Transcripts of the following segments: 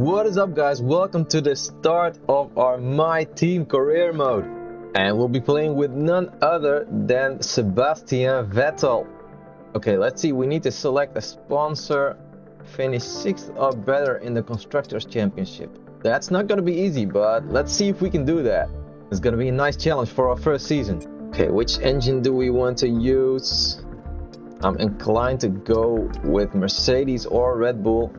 What is up, guys? Welcome to the start of our My Team career mode. And we'll be playing with none other than Sebastian Vettel. Okay, let's see, we need to select a sponsor. Finish 6th or better in the Constructors' Championship. That's not gonna be easy, but let's see if we can do that. It's gonna be a nice challenge for our first season. Okay, which engine do we want to use? I'm inclined to go with Mercedes or Red Bull.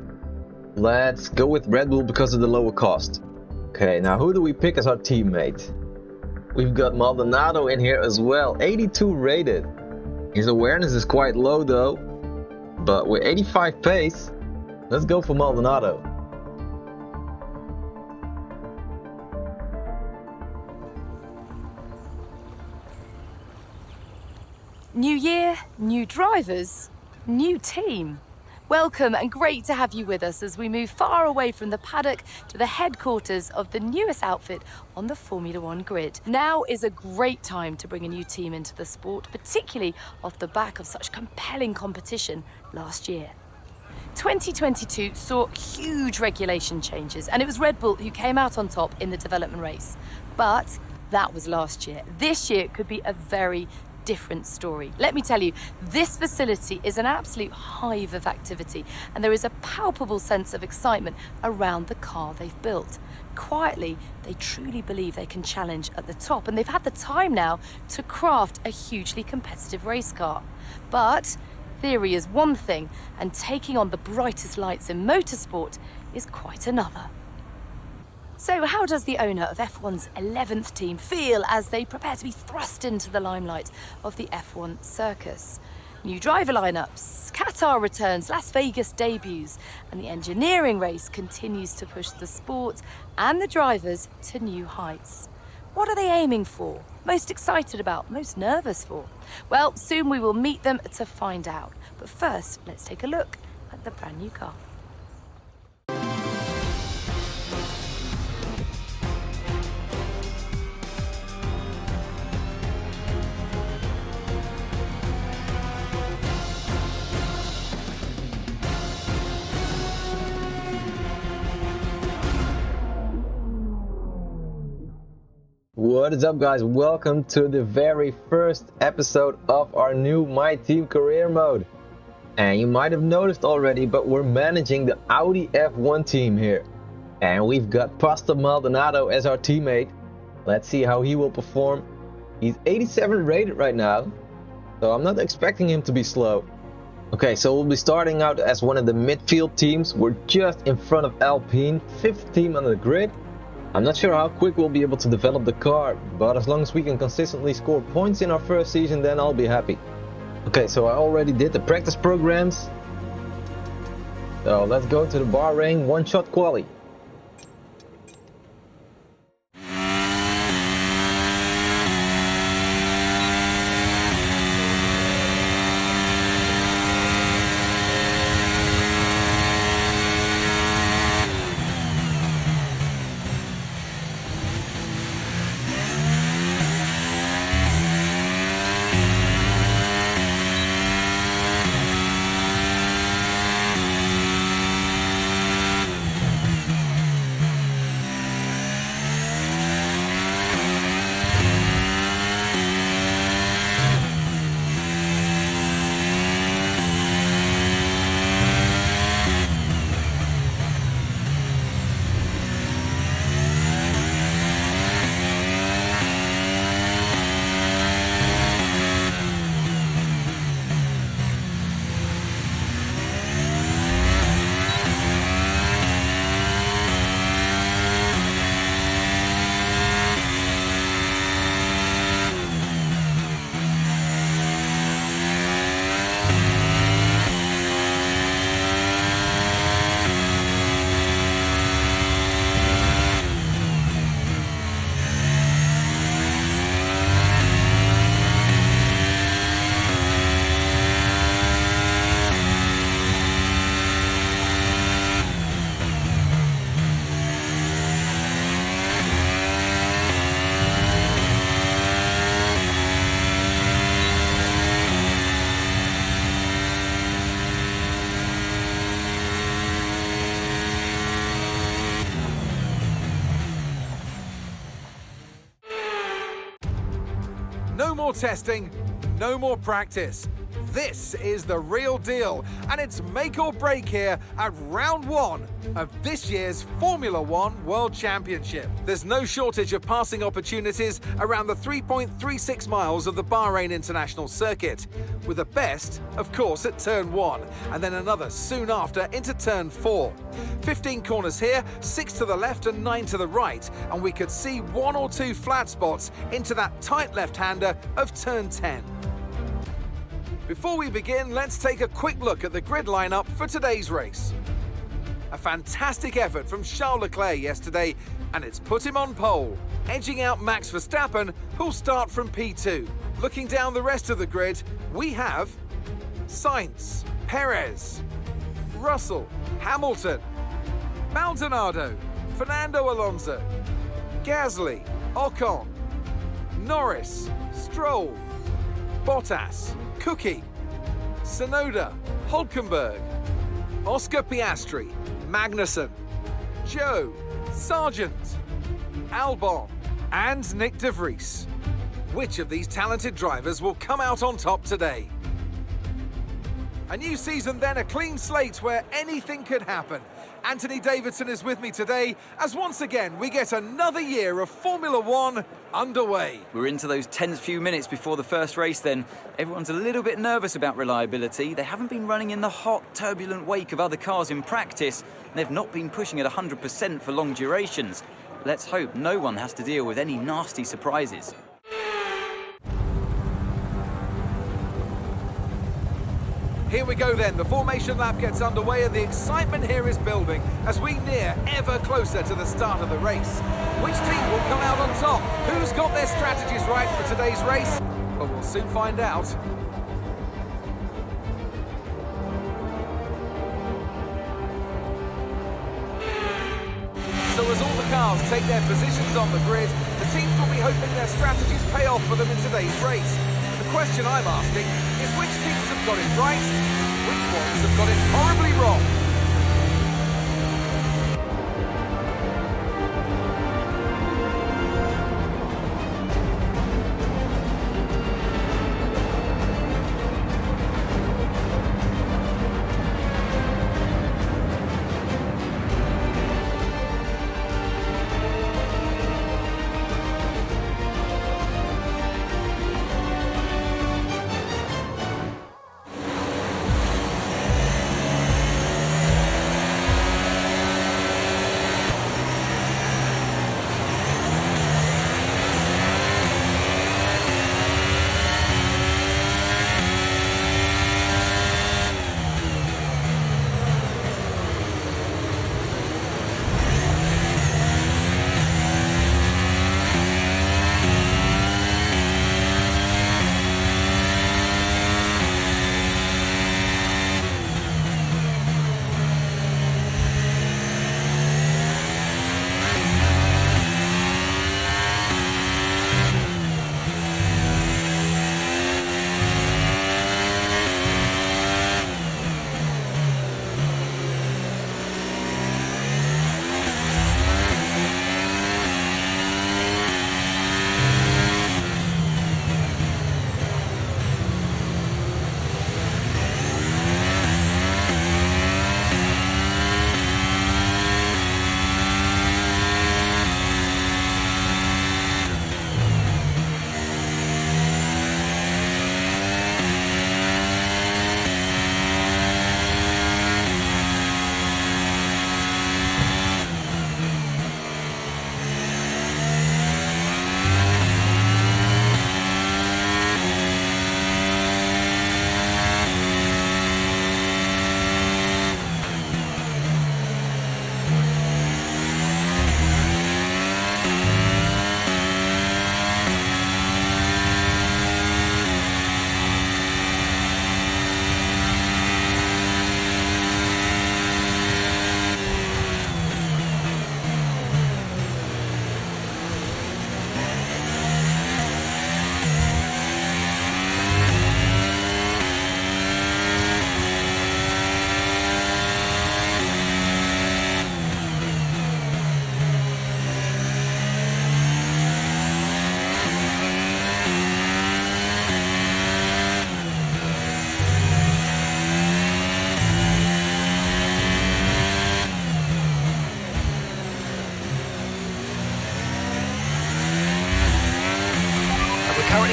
Let's go with Red Bull because of the lower cost. Okay, now who do we pick as our teammate? We've got Maldonado in here as well, 82 rated. His awareness is quite low though, but with 85 pace, let's go for Maldonado. New year, new drivers, new team. Welcome and great to have you with us as we move far away from the paddock to the headquarters of the newest outfit on the Formula One grid. Now is a great time to bring a new team into the sport, particularly off the back of such compelling competition last year. 2022 saw huge regulation changes, and it was Red Bull who came out on top in the development race. But that was last year. This year could be a very different story. Let me tell you, this facility is an absolute hive of activity, and there is a palpable sense of excitement around the car they've built. Quietly, they truly believe they can challenge at the top, and they've had the time now to craft a hugely competitive race car. But theory is one thing, and taking on the brightest lights in motorsport is quite another. So how does the owner of F1's 11th team feel as they prepare to be thrust into the limelight of the F1 circus? New driver lineups, Qatar returns, Las Vegas debuts, and the engineering race continues to push the sport and the drivers to new heights. What are they aiming for? Most excited about? Most nervous for? Well, soon we will meet them to find out. But first, let's take a look at the brand new car. What is up, guys? Welcome to the very first episode of our new My Team career mode. And you might have noticed already, but we're managing the Audi F1 team here. And we've got Pastor Maldonado as our teammate. Let's see how he will perform. He's 87 rated right now, so I'm not expecting him to be slow. Okay, so we'll be starting out as one of the midfield teams. We're just in front of Alpine, 5th team on the grid. I'm not sure how quick we'll be able to develop the car, but as long as we can consistently score points in our first season, then I'll be happy. Okay, so I already did the practice programs. So let's go to the Bahrain one-shot quali. No more testing, no more practice. This is the real deal, and it's make or break here at round one of this year's Formula One World Championship. There's no shortage of passing opportunities around the 3.36 miles of the Bahrain International Circuit, with the best, of course, at turn 1, and then another soon after into turn 4. 15 corners here, 6 to the left and 9 to the right, and we could see 1 or 2 flat spots into that tight left-hander of turn 10. Before we begin, let's take a quick look at the grid lineup for today's race. A fantastic effort from Charles Leclerc yesterday, and it's put him on pole, edging out Max Verstappen, who'll start from P2. Looking down the rest of the grid, we have Sainz, Perez, Russell, Hamilton, Maldonado, Fernando Alonso, Gasly, Ocon, Norris, Stroll, Bottas, Cookie, Tsunoda, Hülkenberg, Oscar Piastri, Magnussen, Joe, Sargent, Albon, and Nick de Vries. Which of these talented drivers will come out on top today? A new season then, a clean slate where anything could happen. Anthony Davidson is with me today as once again we get another year of Formula One underway. We're into those tense few minutes before the first race then. Everyone's a little bit nervous about reliability. They haven't been running in the hot, turbulent wake of other cars in practice. They've not been pushing at 100% for long durations. Let's hope no one has to deal with any nasty surprises. Here we go then, the formation lap gets underway and the excitement here is building as we near ever closer to the start of the race. Which team will come out on top? Who's got their strategies right for today's race? Well, we'll soon find out. So as all the cars take their positions on the grid, the teams will be hoping their strategies pay off for them in today's race. The question I'm asking is which teams have got it right, which ones have got it horribly wrong?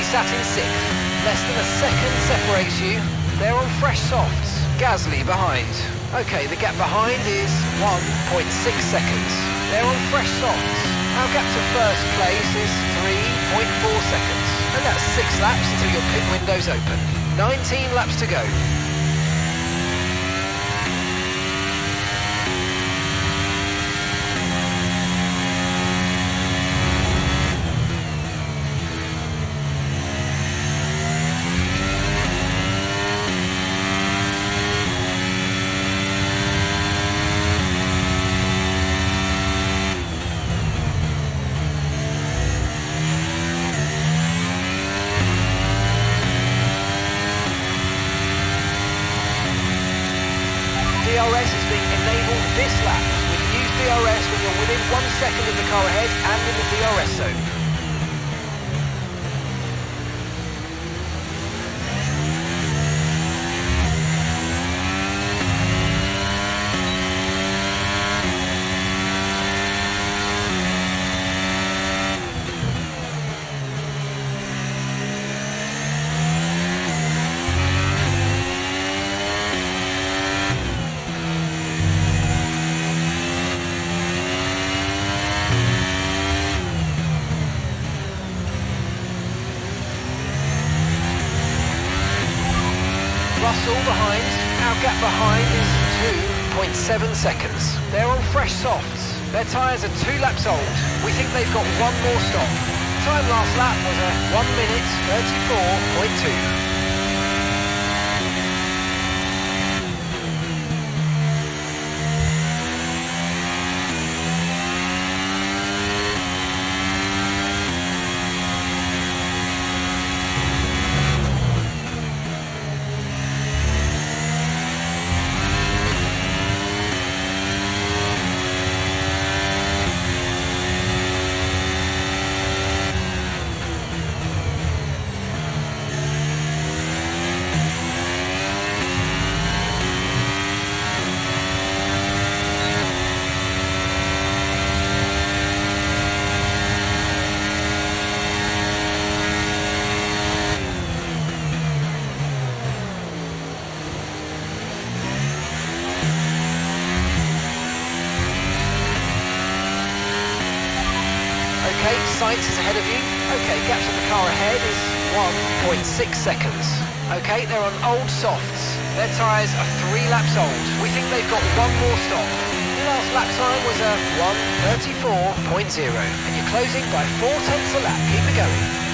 currently sat in 6th. Less than a second separates you. They're on fresh softs. Gasly behind. Okay, the gap behind is 1.6 seconds. They're on fresh softs. Our gap to first place is 3.4 seconds. And that's 6 laps until your pit window's open. 19 laps to go. DRS is being enabled this lap. We can use DRS when you're within 1 second of the car ahead and in the DRS zone. Russell behind. Our gap behind is 2.7 seconds. They're on fresh softs. Their tyres are 2 laps old. We think they've got 1 more stop. Time last lap was a 1 minute 34.2. Okay, Sainz is ahead of you. Okay, gap to the car ahead is 1.6 seconds. Okay, they're on old softs. Their tyres are 3 laps old. We think they've got 1 more stop. The last lap time was a 1:34.0, and you're closing by 0.4 a lap. Keep it going.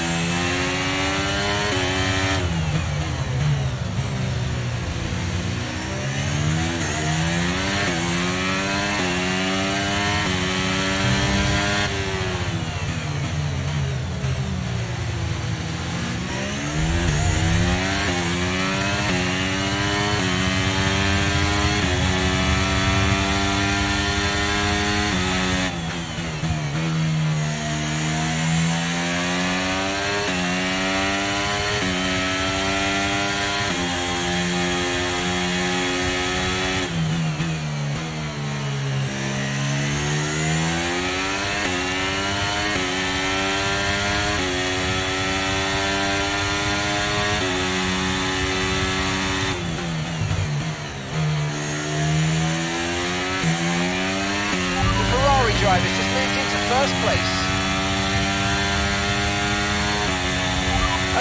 Drivers just moved into first place.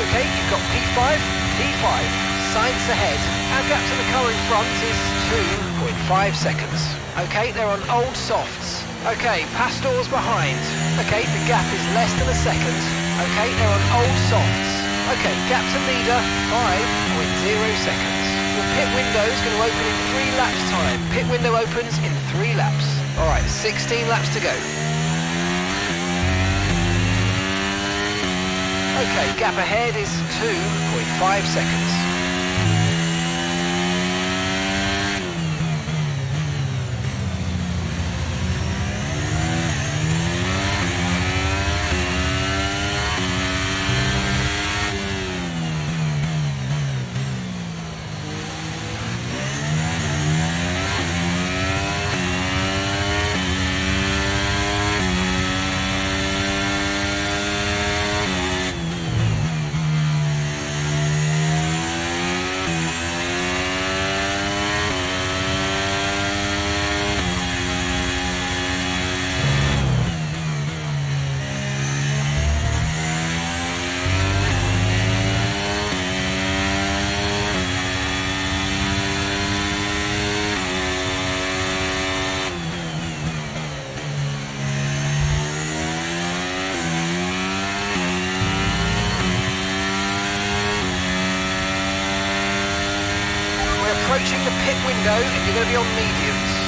Okay, you've got P5, P5, Sainz ahead. Our gap to the car in front is 2.5 seconds. Okay, they're on old softs. Okay, Pastor's behind. Okay, the gap is less than a second. Okay, they're on old softs. Okay, gap to leader, 5.0 seconds. Your pit window is going to open in 3 laps time. Pit window opens in 3 laps. All right, 16 laps to go. Okay, gap ahead is 2.5 seconds. approaching the pit window and you're going to be on mediums.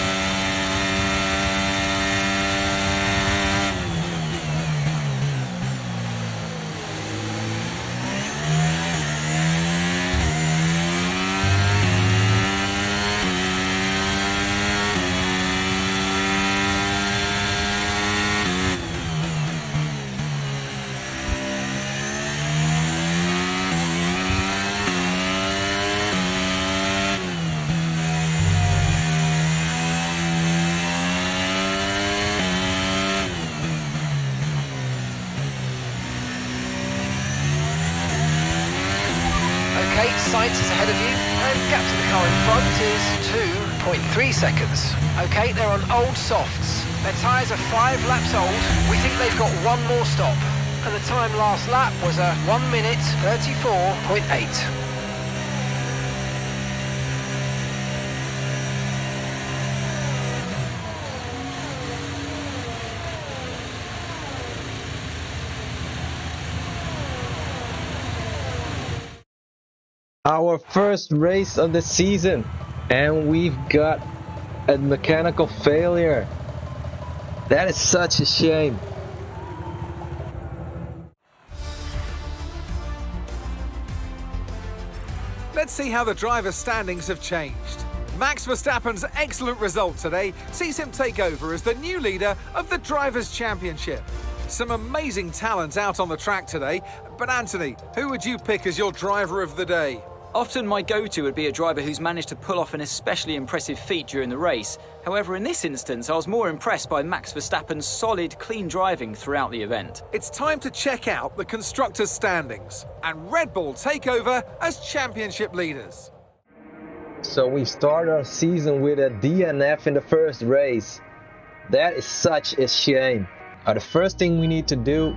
Okay, Sainz is ahead of you, and gap to the car in front is 2.3 seconds. Okay, they're on old softs. Their tyres are 5 laps old. We think they've got one more stop. And the time last lap was a 1 minute 34.8. Our first race of the season, and we've got a mechanical failure. That is such a shame. Let's see how the driver's standings have changed. Max Verstappen's excellent result today sees him take over as the new leader of the Drivers' Championship. Some amazing talent out on the track today, but Anthony, who would you pick as your driver of the day? Often my go-to would be a driver who's managed to pull off an especially impressive feat during the race. However, in this instance, I was more impressed by Max Verstappen's solid, clean driving throughout the event. It's time to check out the constructors' standings, and Red Bull take over as championship leaders. So we start our season with a DNF in the first race. That is such a shame. The first thing we need to do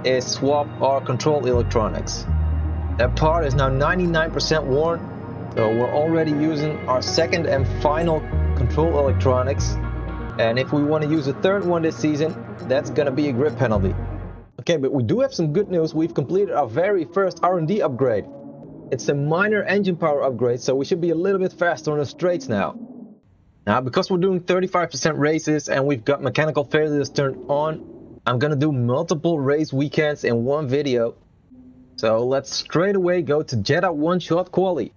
is swap our control electronics. That part is now 99% worn, so we're already using our second and final control electronics. And if we want to use a third one this season, that's gonna be a grip penalty. Okay, but we do have some good news. We've completed our very first R&D upgrade. It's a minor engine power upgrade, so we should be a little bit faster on the straights now. Now, because we're doing 35% races and we've got mechanical failures turned on, I'm gonna do multiple race weekends in one video. So let's straight away go to Jeddah one-shot quali.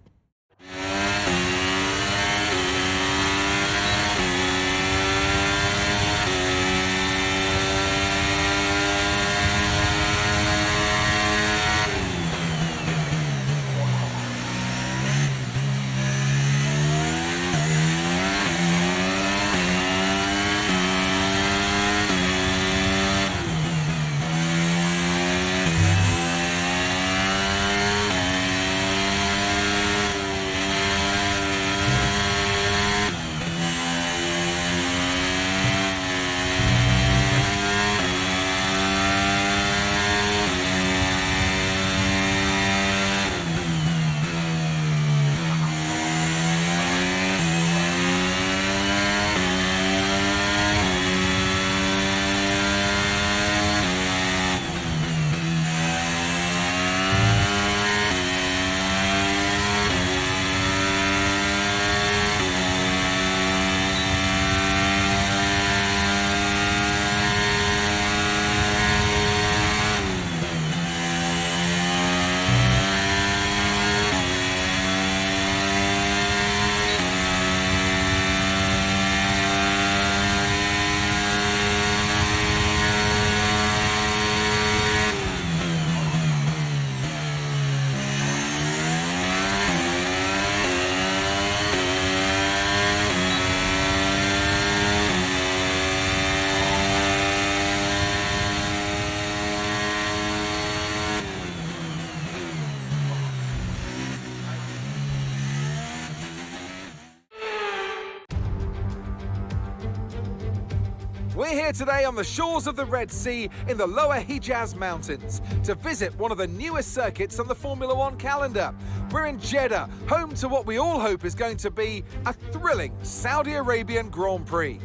We're here today on the shores of the Red Sea in the lower Hijaz Mountains to visit one of the newest circuits on the Formula One calendar. We're in Jeddah, home to what we all hope is going to be a thrilling Saudi Arabian Grand Prix.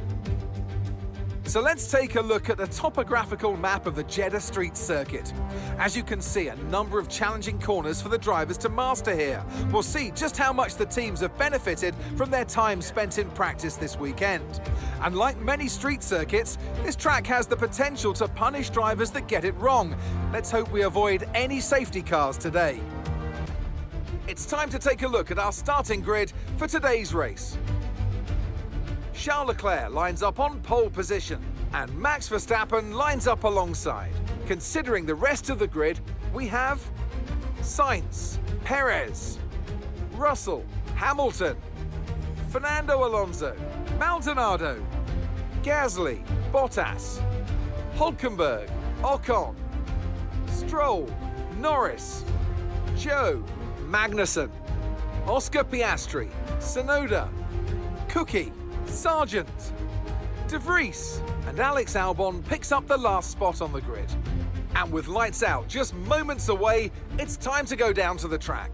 So let's take a look at the topographical map of the Jeddah street circuit. As you can see, a number of challenging corners for the drivers to master here. We'll see just how much the teams have benefited from their time spent in practice this weekend. And like many street circuits, this track has the potential to punish drivers that get it wrong. Let's hope we avoid any safety cars today. It's time to take a look at our starting grid for today's race. Charles Leclerc lines up on pole position, and Max Verstappen lines up alongside. Considering the rest of the grid, we have Sainz, Perez, Russell, Hamilton, Fernando Alonso, Maldonado, Gasly, Bottas, Hülkenberg, Ocon, Stroll, Norris, Joe, Magnussen, Oscar Piastri, Tsunoda, Cookie, Sargent, De Vries, and Alex Albon picks up the last spot on the grid. And with lights out just moments away, it's time to go down to the track.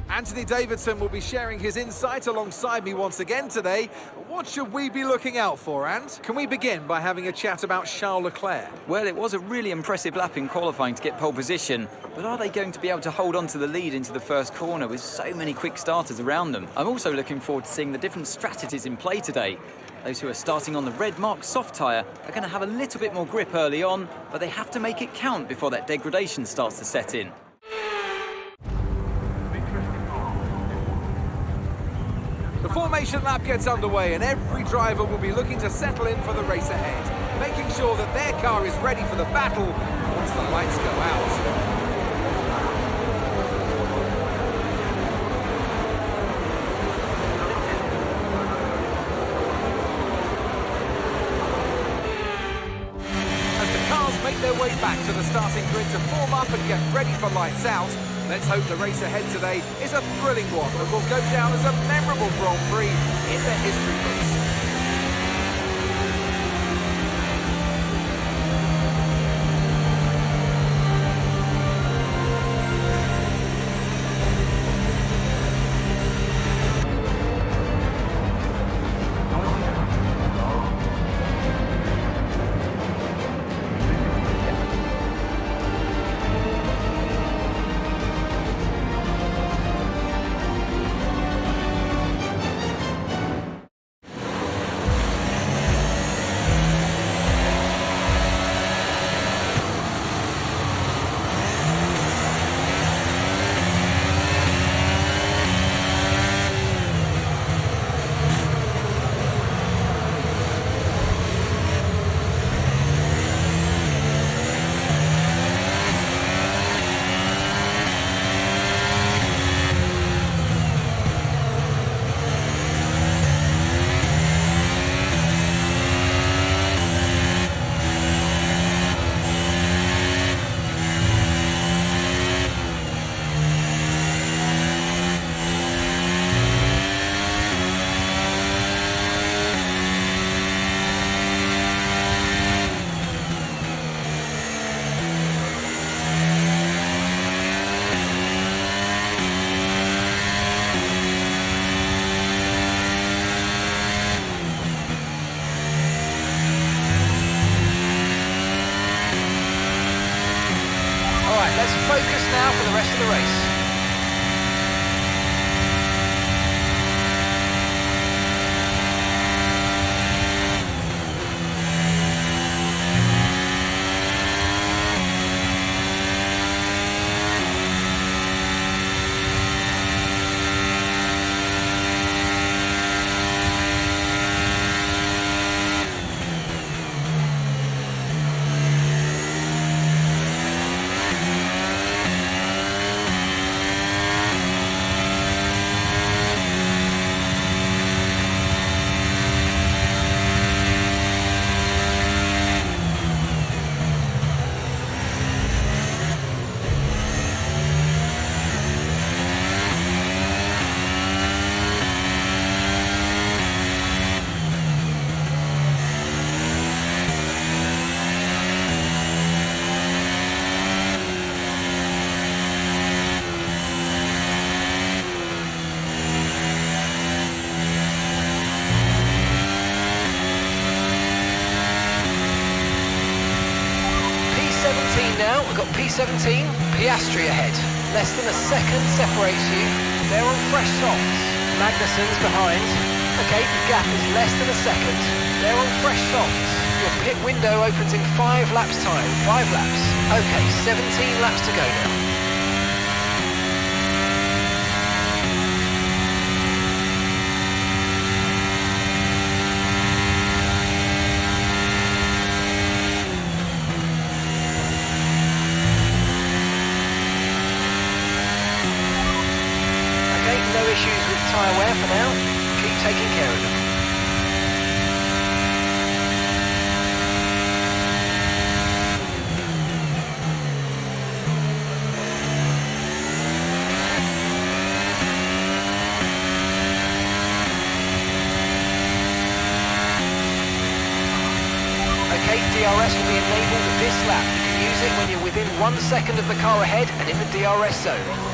Anthony Davidson will be sharing his insight alongside me once again today. What should we be looking out for, Ant? Can we begin by having a chat about Charles Leclerc? Well, it was a really impressive lap in qualifying to get pole position, but are they going to be able to hold on to the lead into the first corner with so many quick starters around them? I'm also looking forward to seeing the different strategies in play today. Those who are starting on the red marked soft tyre are going to have a little bit more grip early on, but they have to make it count before that degradation starts to set in. The formation lap gets underway and every driver will be looking to settle in for the race ahead, making sure that their car is ready for the battle once the lights go out. As the cars make their way back to the starting grid to form up and get ready for lights out, let's hope the race ahead today is a thrilling one that will go down as a memorable Grand Prix in the history books. Let's focus now for the rest of the race. now. We've got P17, Piastri ahead. Less than a second separates you. They're on fresh softs. Magnussen's behind. Okay, the gap is less than a second. They're on fresh softs. Your pit window opens in 5 laps time. 5 laps. Okay, 17 laps to go now. No issues with tyre wear for now. Keep taking care of them. Okay, DRS will be enabled this lap. You can use it when you're within 1 second of the car ahead and in the DRS zone.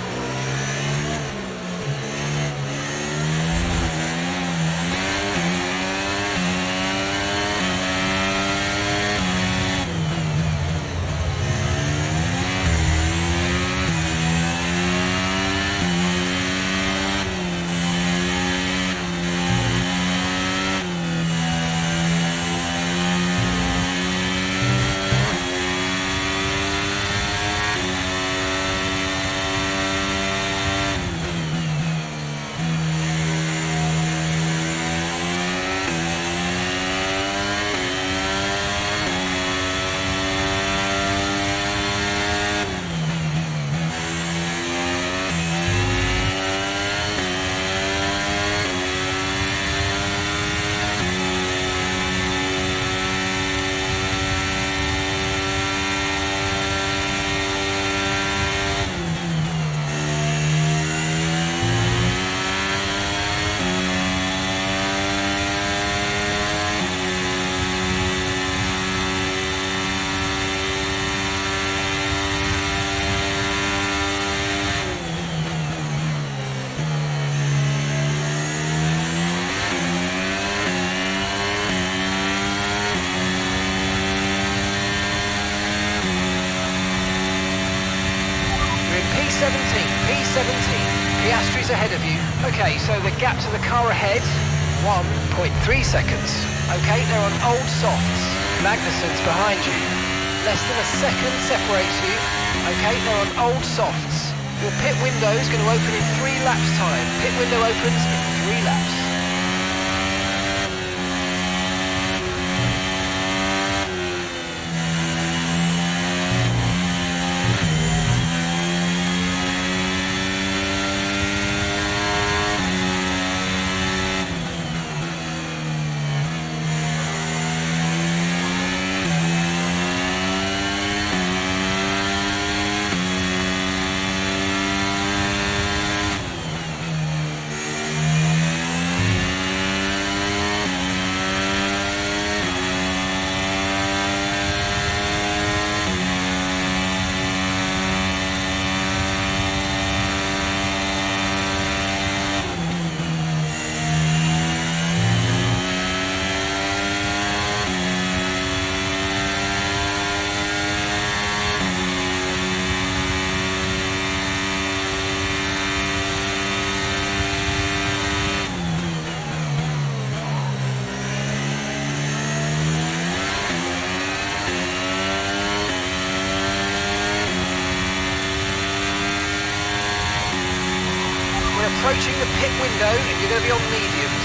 P17, Piastri's ahead of you. Okay, so the gap to the car ahead, 1.3 seconds. Okay, they're on old softs. Magnussen's behind you. Less than a second separates you. Okay, they're on old softs. Your pit window is going to open in 3 laps time. Pit window opens in 3 laps. Approaching the pit window and you're going to be on mediums.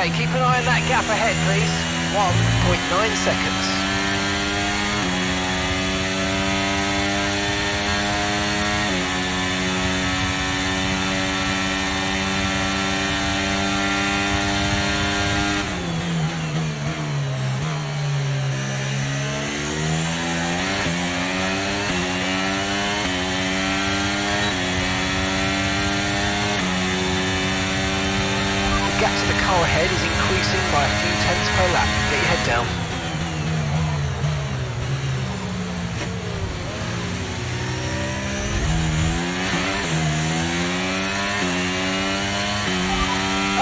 Okay, keep an eye on that gap ahead, please. 1.9 seconds. The gap to the car ahead is increasing by a few tenths per lap. Get your head down.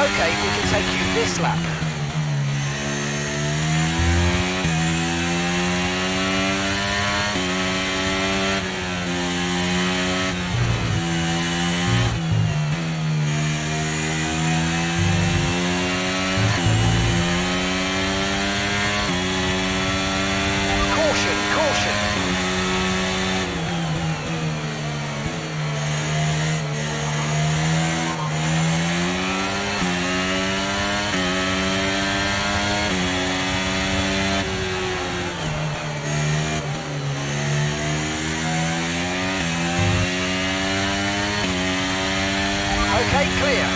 Okay, we can take you this lap. Caution, caution. Okay, clear.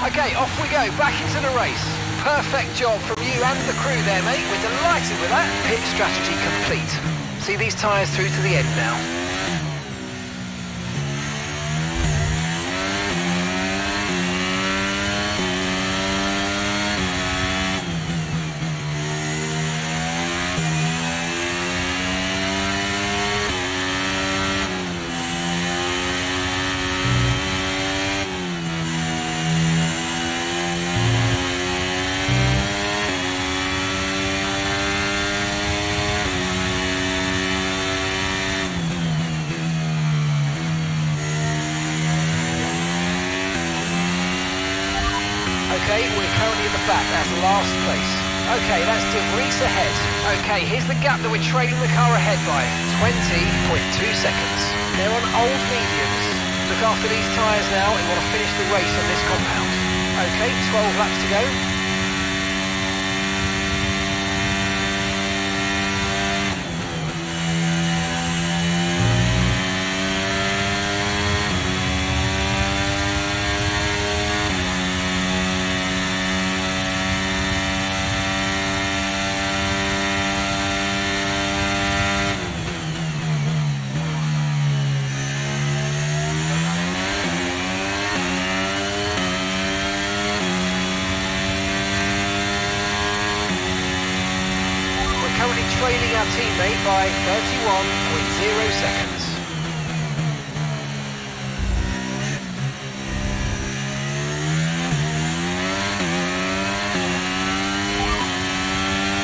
Okay, off we go, back into the race. Perfect job from you and the crew there, mate. We're delighted with that. Pit strategy complete. See these tyres through to the end now. Okay, we're currently at the back, that's last place. Okay, that's De Vries ahead. Okay, here's the gap that we're trailing the car ahead by, 20.2 seconds. They're on old mediums. Look after these tyres now, we want to finish the race on this compound. Okay, 12 laps to go. Currently trailing our teammate by 31.0 seconds.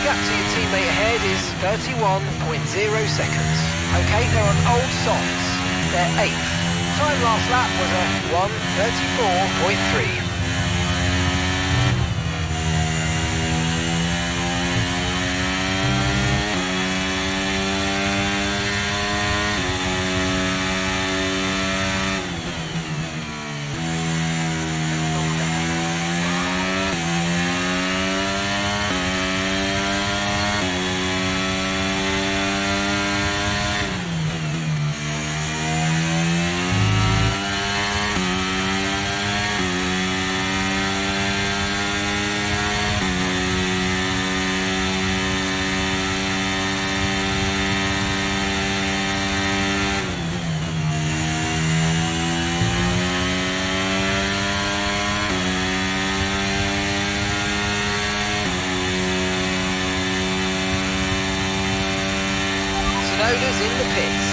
Gap to your teammate ahead is 31.0 seconds. Okay, they're on old softs. They're 8th. Time last lap was a 1:34.3. loaders in the pits.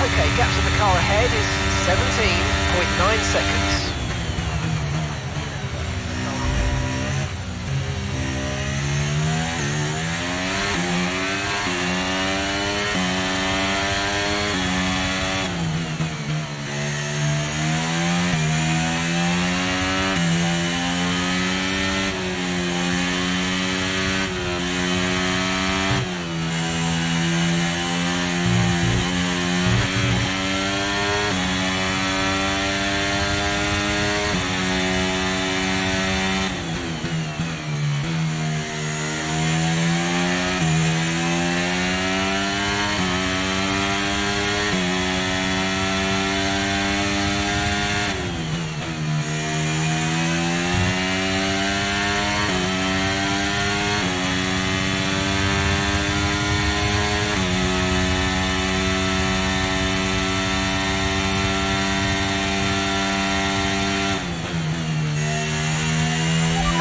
Okay, gap to the car ahead is 17.9 seconds.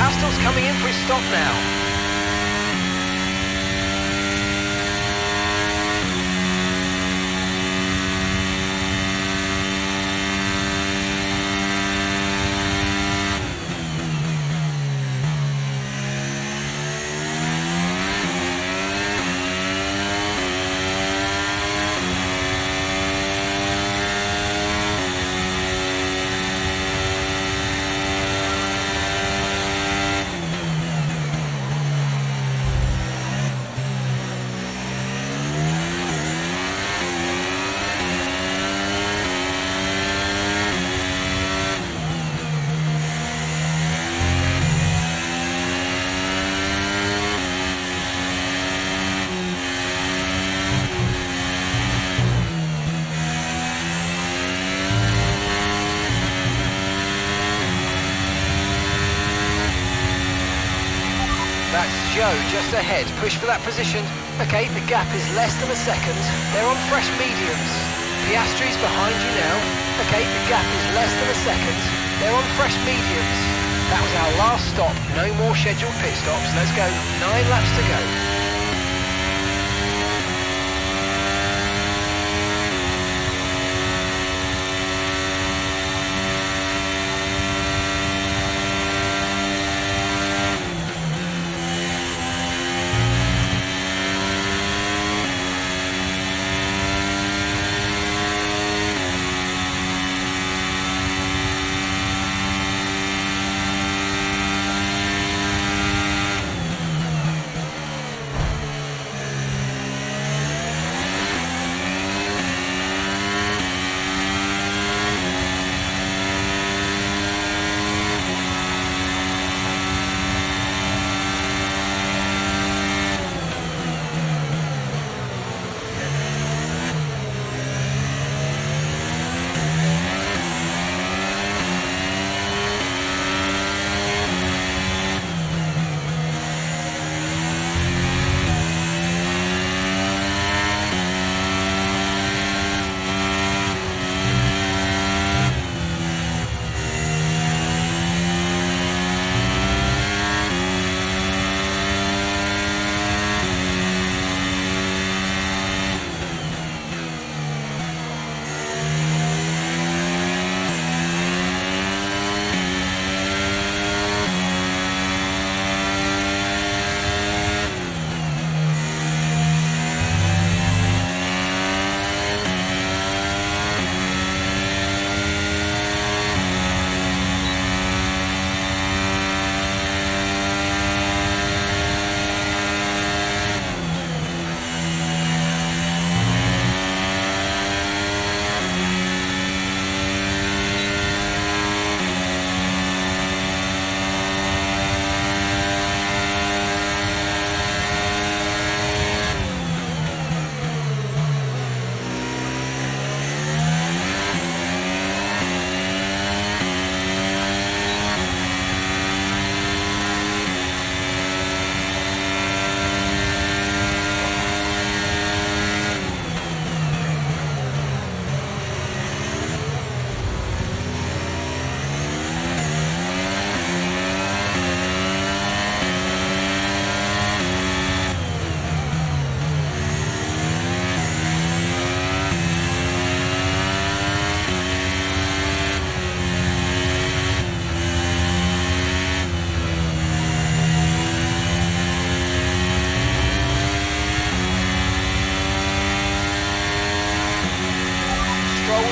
Aston's coming in for his stop now. That's Joe just ahead. Push for that position. Okay, the gap is less than a second. They're on fresh mediums. Piastri's behind you now. Okay, the gap is less than a second. They're on fresh mediums. That was our last stop. No more scheduled pit stops. Let's go. 9 laps to go.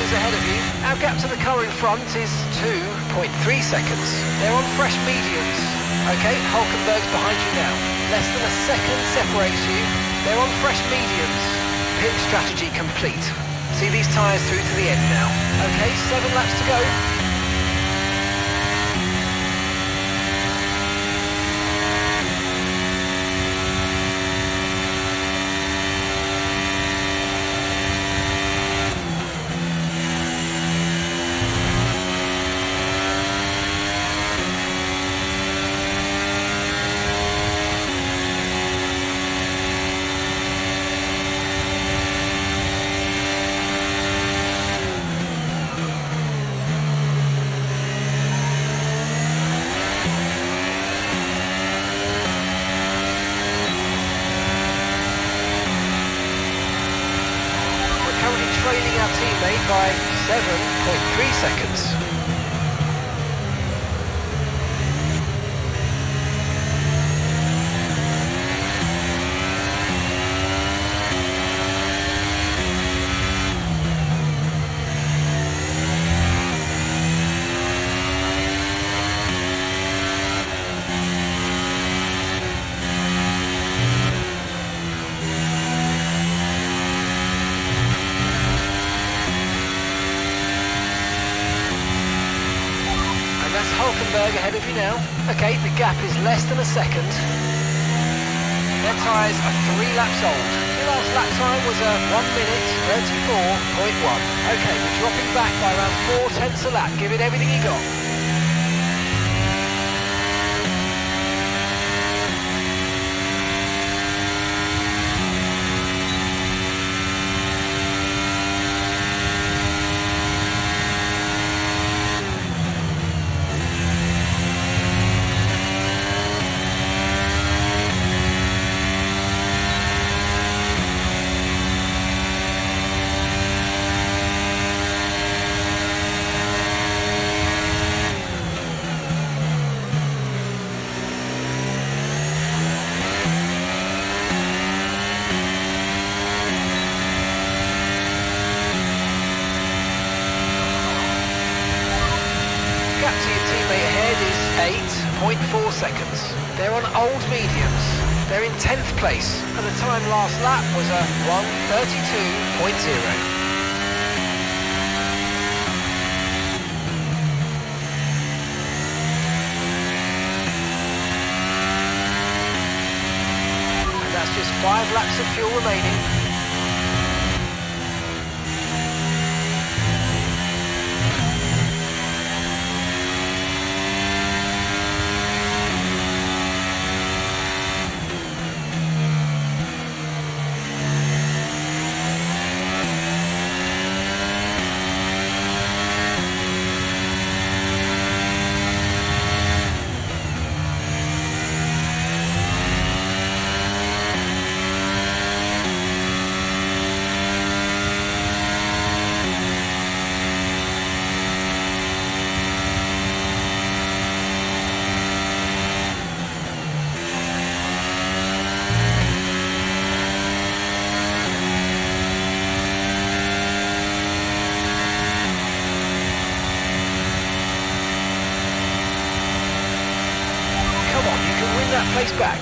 seconds ahead of you. Our gap to the car in front is 2.3 seconds. They're on fresh mediums. Okay, Hulkenberg's behind you now. Less than a second separates you. They're on fresh mediums. Pit strategy complete. See these tyres through to the end now. Okay, 7 laps to go. Trailing our teammate by 7.3 seconds. Hulkenberg ahead of you now. Okay, the gap is less than a second. Their tyres are 3 laps old. Your last lap time was a 1 minute 34.1. Okay, we're dropping back by around 4/10 a lap. Give it everything you got. To your teammate ahead is 8.4 seconds. They're on old mediums. They're in 10th place, and the time last lap was a 1:32.0. And that's just 5 laps of fuel remaining. That place back.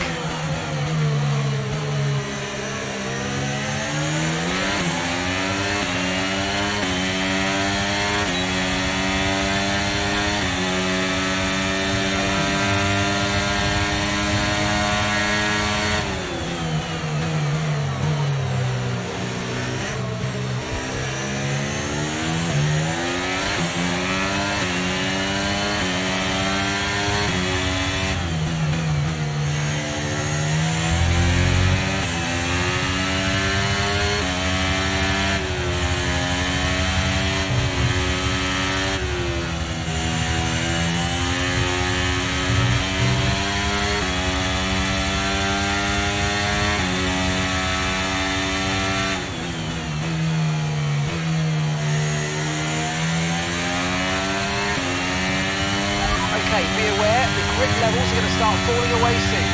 Okay, be aware, the grip levels are going to start falling away soon.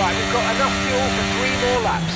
Right, we've got enough fuel for 3 more laps.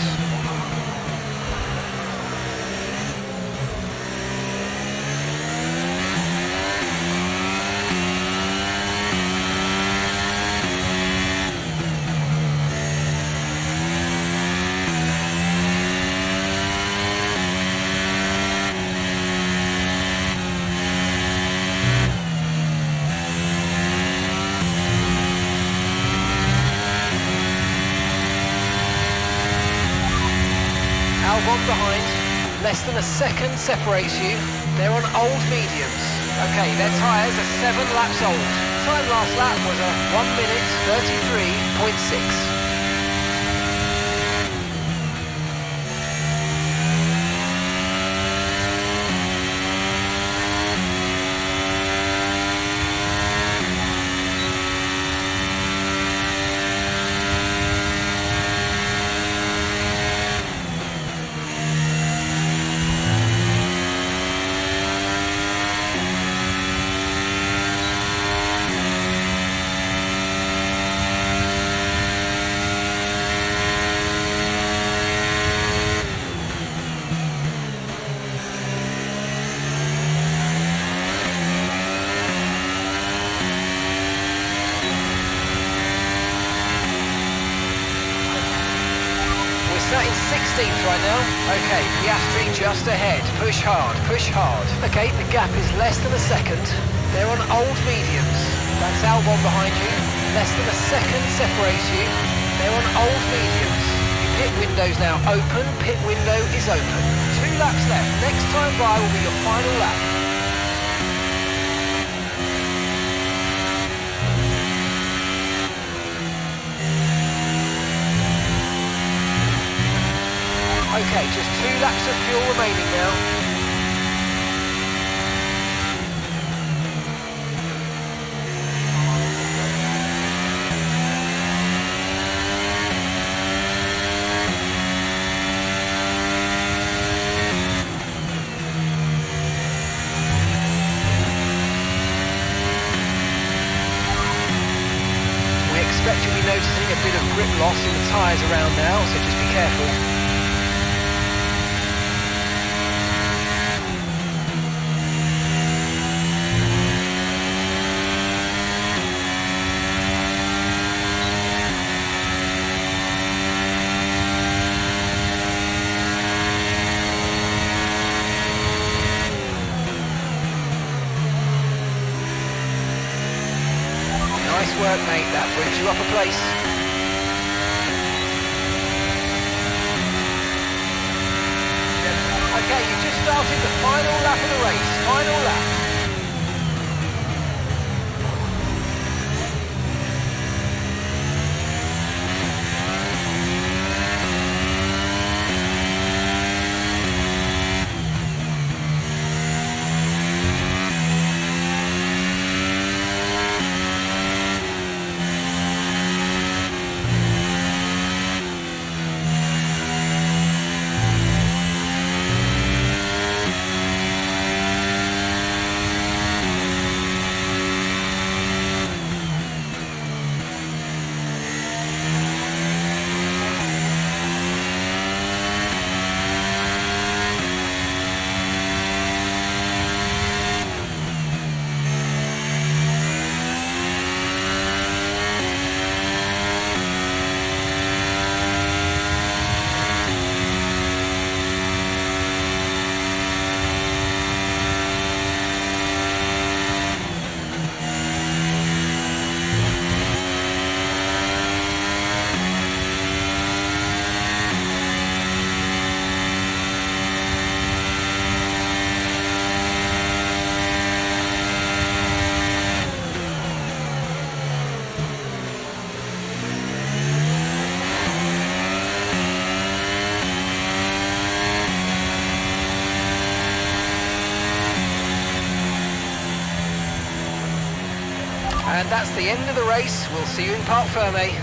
Albon behind, less than a second separates you. They're on old mediums. Okay, their tyres are 7 laps old. Time last lap was a 1 minute 33.6. Sat in 16th right now. Okay, Piastri just ahead. Push hard, push hard. Okay, the gap is less than a second. They're on old mediums. That's Albon behind you. Less than a second separates you. They're on old mediums. Pit window's now open. Pit window is open. 2 laps left. Next time by will be your final lap. Okay, just 2 laps of fuel remaining now. We expect you'll be noticing a bit of grip loss in the tyres around now, so just be careful. Nice work, mate. That brings you up a place. Okay, you just started the final lap of the race. Final lap. And that's the end of the race. We'll see you in Parc Fermé.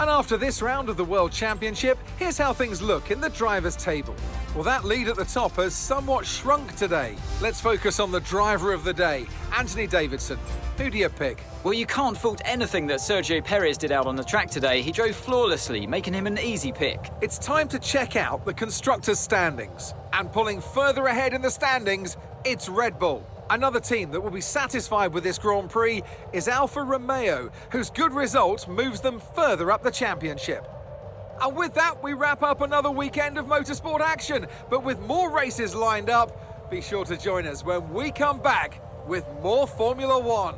And And after this round of the World Championship, here's how things look in the drivers' table. Well, that lead at the top has somewhat shrunk today. Let's focus on the driver of the day, Anthony Davidson. Who do you pick? Well, you can't fault anything that Sergio Perez did out on the track today. He drove flawlessly, making him an easy pick. It's time to check out the constructors' standings. And pulling further ahead in the standings, it's Red Bull. Another team that will be satisfied with this Grand Prix is Alfa Romeo, whose good result moves them further up the championship. And with that, we wrap up another weekend of motorsport action. But with more races lined up, be sure to join us when we come back with more Formula One.